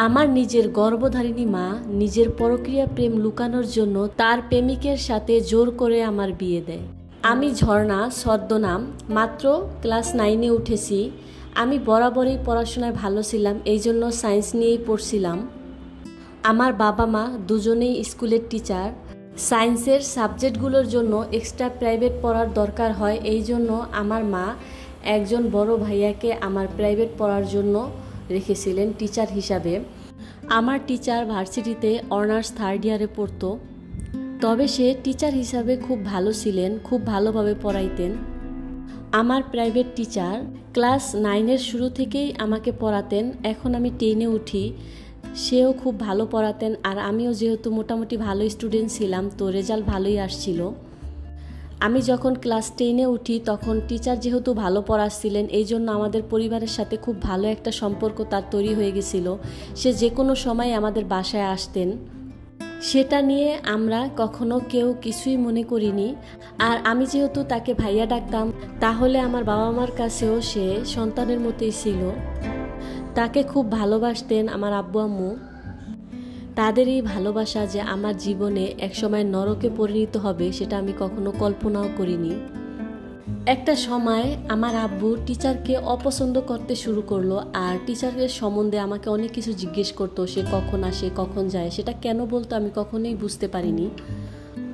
আমার নিজের গর্ভধারিণী মা নিজের পরকীয়া প্রেম লুকানোর জন্য তার প্রেমিকের সাথে জোর করে আমার বিয়ে দেয়। আমি ঝর্ণা ছদ্মনাম, মাত্র ক্লাস 9-এ উঠেছি। আমি বরাবরই পড়াশোনায় ভালো ছিলাম, এই জন্য সায়েন্স নিয়েই পড়ছিলাম। আমার বাবা মা দুজনেই স্কুলের টিচার। সায়েন্সের সাবজেক্টগুলোর জন্য এক্সট্রা প্রাইভেট পড়ার দরকার হয়, এই জন্য আমার মা একজন বড় ভাইয়াকে আমার প্রাইভেট পড়ার জন্য রেখেছিলেন টিচার হিসাবে। আমার টিচার ভার্সিটিতে অনার্স 3rd ইয়ারে পড়তো, তবে সে টিচার হিসাবে খুব ভালো ছিলেন, খুব ভালোভাবে পড়াইতেন। আমার প্রাইভেট টিচার ক্লাস 9-এর শুরু থেকেই আমাকে পড়াতেন। এখন আমি 10-এ উঠি, সেও খুব ভালো পড়াতেন। আর আমিও যেহেতু মোটামুটি ভালো স্টুডেন্ট ছিলাম, তো রেজাল্ট ভালোই আসছিল। আমি যখন ক্লাস 10-এ উঠি তখন টিচার যেহেতু ভালো পড়াচ্ছিলেন, এই জন্য আমাদের পরিবারের সাথে খুব ভালো একটা সম্পর্ক তার তৈরি হয়ে গেছিল। সে যে কোনো সময় আমাদের বাসায় আসতেন, সেটা নিয়ে আমরা কখনো কেউ কিছুই মনে করিনি। আর আমি যেহেতু তাকে ভাইয়া ডাকতাম, তাহলে আমার বাবা মার কাছেও সে সন্তানের মতোই ছিল। তাকে খুব ভালোবাসতেন আমার আব্বু আম্মু। তাদের এই ভালোবাসা যে আমার জীবনে একসময় নরকে পরিণত হবে, সেটা আমি কখনো কল্পনাও করিনি। একটা সময় আমার আব্বু টিচারকে অপছন্দ করতে শুরু করলো, আর টিচারের সম্বন্ধে আমাকে অনেক কিছু জিজ্ঞেস করতো। সে কখন আসে, কখন যায়, সেটা কেন বলতো আমি কখনোই বুঝতে পারিনি।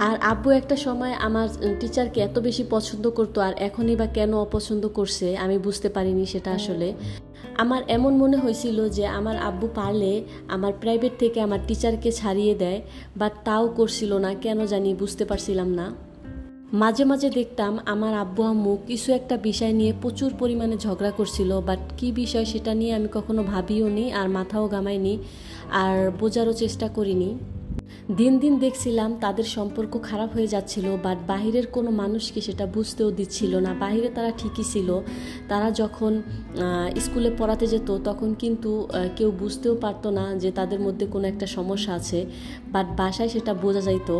আর আব্বু একটা সময় আমার টিচারকে এত বেশি পছন্দ করতো, আর এখনই বা কেন অপছন্দ করছে আমি বুঝতে পারিনি। সেটা আসলে আমার এমন মনে হয়েছিল যে আমার আব্বু পারলে আমার প্রাইভেট থেকে আমার টিচারকে ছাড়িয়ে দেয়, বাট তাও করছিল না, কেন জানি বুঝতে পারছিলাম না। মাঝে মাঝে দেখতাম আমার আব্বু আম্মু কিছু একটা বিষয় নিয়ে প্রচুর পরিমাণে ঝগড়া করছিল, বাট কি বিষয় সেটা নিয়ে আমি কখনো ভাবিও নি, আর মাথাও ঘামাইনি, আর বোঝারও চেষ্টা করিনি। দিন দিন দেখছিলাম তাদের সম্পর্ক খারাপ হয়ে যাচ্ছিল, বাট বাহিরের কোনো মানুষকে সেটা বুঝতেও দিচ্ছিল না। বাহিরে তারা ঠিকই ছিল, তারা যখন স্কুলে পড়াতে যেত তখন কিন্তু কেউ বুঝতেও পারতো না যে তাদের মধ্যে কোনো একটা সমস্যা আছে, বাট বাসায় সেটা বোঝা যাইতো।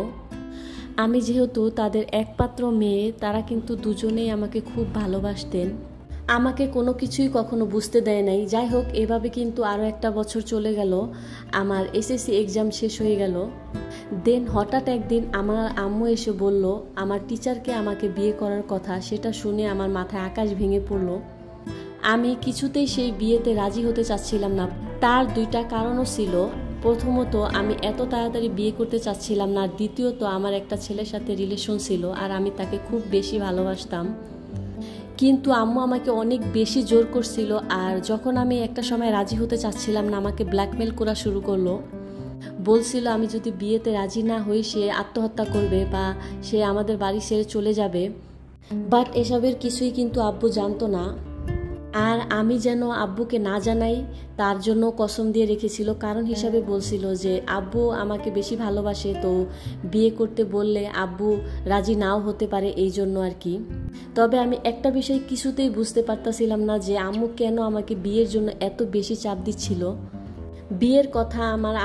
আমি যেহেতু তাদের একমাত্র মেয়ে, তারা কিন্তু দুজনেই আমাকে খুব ভালোবাসতেন, আমাকে কোনো কিছুই কখনো বুঝতে দেয় নাই। যাই হোক, এভাবে কিন্তু আরও একটা বছর চলে গেল, আমার এসএসসি এক্সাম শেষ হয়ে গেল। দেন হঠাৎ একদিন আমার আম্মু এসে বলল আমার টিচারকে আমাকে বিয়ে করার কথা। সেটা শুনে আমার মাথায় আকাশ ভেঙে পড়ল। আমি কিছুতেই সেই বিয়েতে রাজি হতে চাচ্ছিলাম না। তার 2টা কারণও ছিল। প্রথমত, আমি এত তাড়াতাড়ি বিয়ে করতে চাচ্ছিলাম না। দ্বিতীয়ত, আমার একটা ছেলের সাথে রিলেশন ছিল, আর আমি তাকে খুব বেশি ভালোবাসতাম। কিন্তু আম্মু আমাকে অনেক বেশি জোর করছিল, আর যখন আমি একটা সময় রাজি হতে চাচ্ছিলাম না, আমাকে ব্ল্যাকমেল করা শুরু করলো। বলছিল আমি যদি বিয়েতে রাজি না হই সে আত্মহত্যা করবে বা সে আমাদের বাড়ি ছেড়ে চলে যাবে। বাট এসবের কিছুই কিন্তু আব্বু জানতো না। আর আমি যেন আব্বুকে না জানাই তার জন্য কসম দিয়ে রেখেছিল। কারণ হিসাবে বলছিল যে আব্বু আমাকে বেশি ভালোবাসে, তো বিয়ে করতে বললে আব্বু রাজি নাও হতে পারে, এই জন্য আর কি। তবে আমি একটা বিষয় কিছুতেই বুঝতে পারতাছিলাম না যে আম্মু কেন আমাকে বিয়ের জন্য এত বেশি চাপ দিচ্ছিল। বিয়ের কথা আমার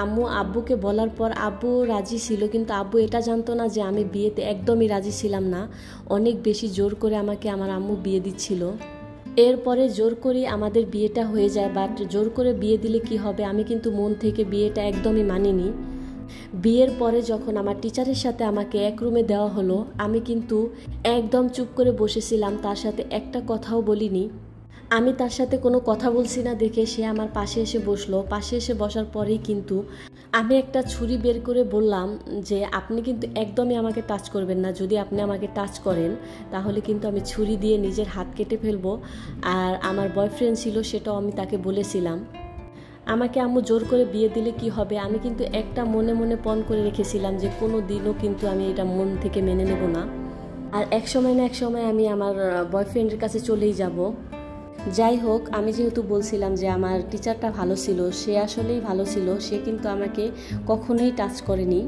আব্বুকে বলার পর আব্বু রাজি ছিল, কিন্তু আব্বু এটা জানতো না যে আমি বিয়েতে একদমই রাজি ছিলাম না। অনেক বেশি জোর করে আমাকে আমার আম্মু বিয়ে দিচ্ছিল। এরপরে জোর করে আমাদের বিয়েটা হয়ে যায়। বাট জোর করে বিয়ে দিলে কি হবে, আমি কিন্তু মন থেকে বিয়েটা একদমই মানিনি। বিয়ের পরে যখন আমার টিচারের সাথে আমাকে এক রুমে দেওয়া হলো, আমি কিন্তু একদম চুপ করে বসেছিলাম, তার সাথে একটা কথাও বলিনি। আমি তার সাথে কোনো কথা বলছি না দেখে সে আমার পাশে এসে বসলো। পাশে এসে বসার পরেই কিন্তু আমি একটা ছুরি বের করে বললাম যে আপনি কিন্তু একদমই আমাকে টাচ করবেন না। যদি আপনি আমাকে টাচ করেন তাহলে কিন্তু আমি ছুরি দিয়ে নিজের হাত কেটে ফেলবো। আর আমার বয়ফ্রেন্ড ছিল, সেটাও আমি তাকে বলেছিলাম। আমাকে আম্মু জোর করে বিয়ে দিলে কি হবে, আমি কিন্তু একটা মনে মনে পণ করে রেখেছিলাম যে কোনো দিনও কিন্তু আমি এটা মন থেকে মেনে নেব না। আর এক সময় না এক সময় আমি আমার বয়ফ্রেন্ডের কাছে চলেই যাব। যাই হোক, আমি যেহেতু বলছিলাম যে আমার টিচারটা ভালো ছিল, সে আসলেই ভালো ছিল। সে কিন্তু আমাকে কখনোই টাচ করেনি।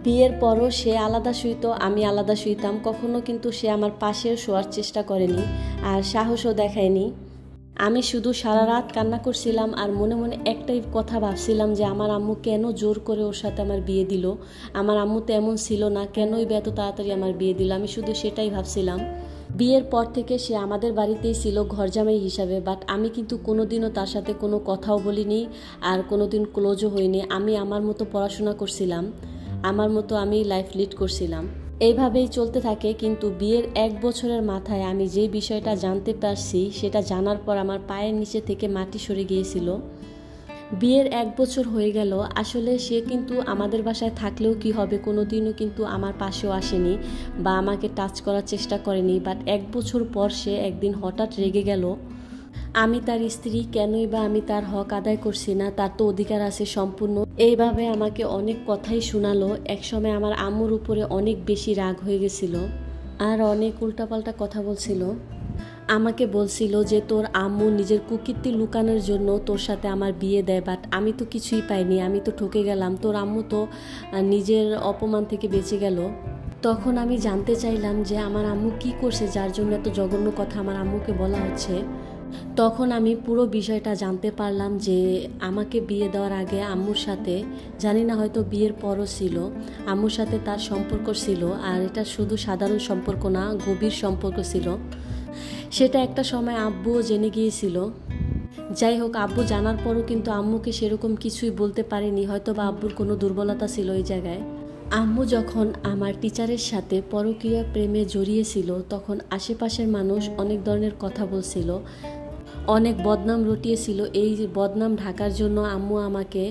বিয়ের পরও সে আলাদা শুইতো, আমি আলাদা শুইতাম। কখনো কিন্তু সে আমার পাশেও শোয়ার চেষ্টা করেনি, আর সাহসও দেখায়নি। আমি শুধু সারা রাত কান্না করছিলাম, আর মনে মনে একটাই কথা ভাবছিলাম যে আমার আম্মু কেন জোর করে ওর সাথে আমার বিয়ে দিল। আমার আম্মু তো এমন ছিল না, কেনই বা এত তাড়াতাড়ি আমার বিয়ে দিল। আমি শুধু সেটাই ভাবছিলাম। বিয়ের পর থেকে সে আমাদের বাড়িতেই ছিল ঘরজামাই হিসাবে, বাট আমি কিন্তু কোনোদিনও তার সাথে কোনো কথাও বলিনি আর কোনোদিন ক্লোজও হইনি। আমি আমার মতো পড়াশোনা করছিলাম, আমার মতো আমি লাইফ লিড করছিলাম। এইভাবেই চলতে থাকে। কিন্তু বিয়ের 1 বছরের মাথায় আমি যে বিষয়টা জানতে পারছি, সেটা জানার পর আমার পায়ের নিচে থেকে মাটি সরে গিয়েছিল। বিয়ের 1 বছর হয়ে গেল, আসলে সে কিন্তু আমাদের বাসায় থাকলেও কি হবে, কোনোদিনও কিন্তু আমার পাশেও আসেনি বা আমাকে টাচ করার চেষ্টা করেনি। বাট 1 বছর পর সে একদিন হঠাৎ রেগে গেল। আমি তার স্ত্রী, কেনই বা আমি তার হক আদায় করছি না, তার তো অধিকার আছে সম্পূর্ণ। এইভাবে আমাকে অনেক কথাই শোনালো। একসময় আমার আম্মুর উপরে অনেক বেশি রাগ হয়ে গেছিল আর অনেক উল্টাপাল্টা কথা বলছিল। আমাকে বলছিল যে তোর আম্মু নিজের কুকীর্তি লুকানোর জন্য তোর সাথে আমার বিয়ে দেয়, বাট আমি তো কিছুই পাইনি, আমি তো ঠকে গেলাম, তোর আম্মু তো নিজের অপমান থেকে বেঁচে গেল। তখন আমি জানতে চাইলাম যে আমার আম্মু কি করছে যার জন্য এত জঘন্য কথা আমার আম্মুকে বলা হচ্ছে। তখন আমি পুরো বিষয়টা জানতে পারলাম যে আমাকে বিয়ে দেওয়ার আগে আম্মুর সাথে, জানি না হয়তো বিয়ের পরও ছিল, আম্মুর সাথে তার সম্পর্ক ছিল। আর এটা শুধু সাধারণ সম্পর্ক না, গভীর সম্পর্ক ছিল। সেটা একটা সময় আব্বুও জেনে গিয়েছিল। যাই হোক, আব্বু জানার পরও কিন্তু আম্মুকে সেরকম কিছুই বলতে পারেনি, হয়তো বা আব্বুর কোনো দুর্বলতা ছিল এই জায়গায়। আম্মু যখন আমার টিচারের সাথে পরকীয়া প্রেমে জড়িয়েছিল, তখন আশেপাশের মানুষ অনেক ধরনের কথা বলছিল, অনেক বদনাম রটিয়েছিল। এই বদনাম ঢাকার জন্য আম্মু আমাকে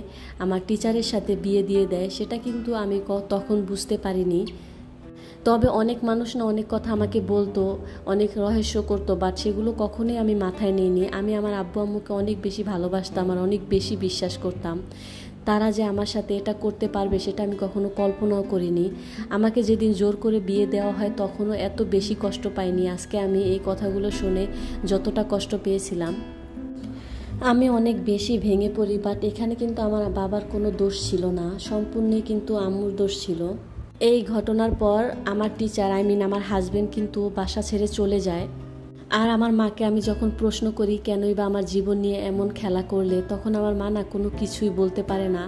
আমার টিচারের সাথে বিয়ে দিয়ে দেয়। সেটা কিন্তু আমি তখন বুঝতে পারিনি। তবে অনেক মানুষ না অনেক কথা আমাকে বলতো, অনেক রহস্য করতো, বাট সেগুলো কখনোই আমি মাথায় নিইনি। আমি আমার আব্বু আম্মুকে অনেক বেশি ভালোবাসতাম আর অনেক বেশি বিশ্বাস করতাম। তারা যে আমার সাথে এটা করতে পারবে সেটা আমি কখনো কল্পনাও করিনি। আমাকে যেদিন জোর করে বিয়ে দেওয়া হয় তখনও এত বেশি কষ্ট পাইনি আজকে আমি এই কথাগুলো শুনে যতটা কষ্ট পেয়েছিলাম। আমি অনেক বেশি ভেঙে পড়ি, বাট এখানে কিন্তু আমার বাবার কোনো দোষ ছিল না, সম্পূর্ণই কিন্তু আম্মুর দোষ ছিল। এই ঘটনার পর আমার টিচার, আমার হাজবেন্ড কিন্তু বাসা ছেড়ে চলে যায়। আর আমার মাকে আমি যখন প্রশ্ন করি কেনই বা আমার জীবন নিয়ে এমন খেলা করলে, তখন আমার মা না কোনো কিছুই বলতে পারে না।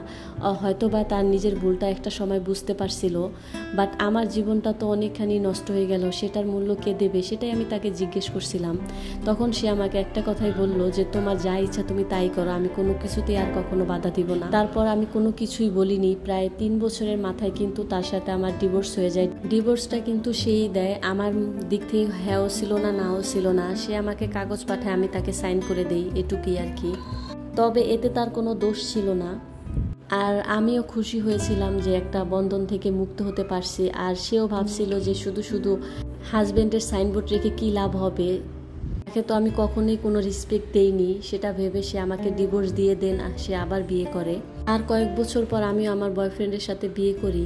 হয়তো বা তার নিজের ভুলটা একটা সময় বুঝতে পারছিল, বাট আমার জীবনটা তো অনেকখানি নষ্ট হয়ে গেল, সেটার মূল্য কে দেবে, সেটাই আমি তাকে জিজ্ঞেস করছিলাম। তখন সে আমাকে একটা কথাই বলল যে তোমার যা ইচ্ছা তুমি তাই করো, আমি কোনো কিছুতেই আর কখনো বাধা দিব না। তারপর আমি কোনো কিছুই বলিনি। প্রায় 3 বছরের মাথায় কিন্তু তার সাথে আমার ডিভোর্স হয়ে যায়। ডিভোর্সটা কিন্তু সেই দেয়, আমার দিক থেকে হ্যাঁও ছিল না নাও ছিল না। সে আমাকে কাগজ পাঠায়, আমি তাকে সাইন করে দেই, এটুকুই আর কি। তবে এতে তার কোনো দোষ ছিল না। আর আমিও খুশি হয়েছিলাম যে একটা বন্ধন থেকে মুক্ত হতে পারছি। আর সেও ভাবছিল যে শুধু শুধু হাজবেন্ডের সাইনবোর্ড রেখে কি লাভ হবে, তাকে তো আমি কখনোই কোনো রেসপেক্ট দেইনি, সেটা ভেবে সে আমাকে ডিভোর্স দিয়ে দেন। সে আবার বিয়ে করে। আর কয়েক বছর পর আমিও আমার বয়ফ্রেন্ডের সাথে বিয়ে করি।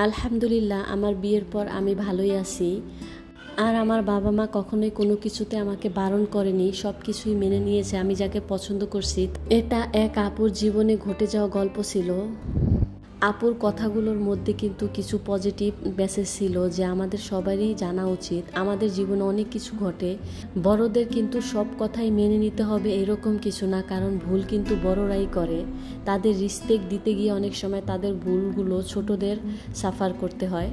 আলহামদুলিল্লাহ, আমার বিয়ের পর আমি ভালোই আছি। আর আমার বাবা মা কখনোই কোনো কিছুতে আমাকে বারণ করেনি, সব কিছুই মেনে নিয়েছে। আমি যাকে পছন্দ করছি, এটা এক আপুর জীবনে ঘটে যাওয়া গল্প ছিল। আপুর কথাগুলোর মধ্যে কিন্তু কিছু পজিটিভ মেসেজ ছিল যে আমাদের সবারই জানা উচিত। আমাদের জীবনে অনেক কিছু ঘটে, বড়দের কিন্তু সব কথাই মেনে নিতে হবে এরকম কিছু না, কারণ ভুল কিন্তু বড়রাই করে। তাদের রেসপেক্ট দিতে গিয়ে অনেক সময় তাদের ভুলগুলো ছোটদের সাফার করতে হয়।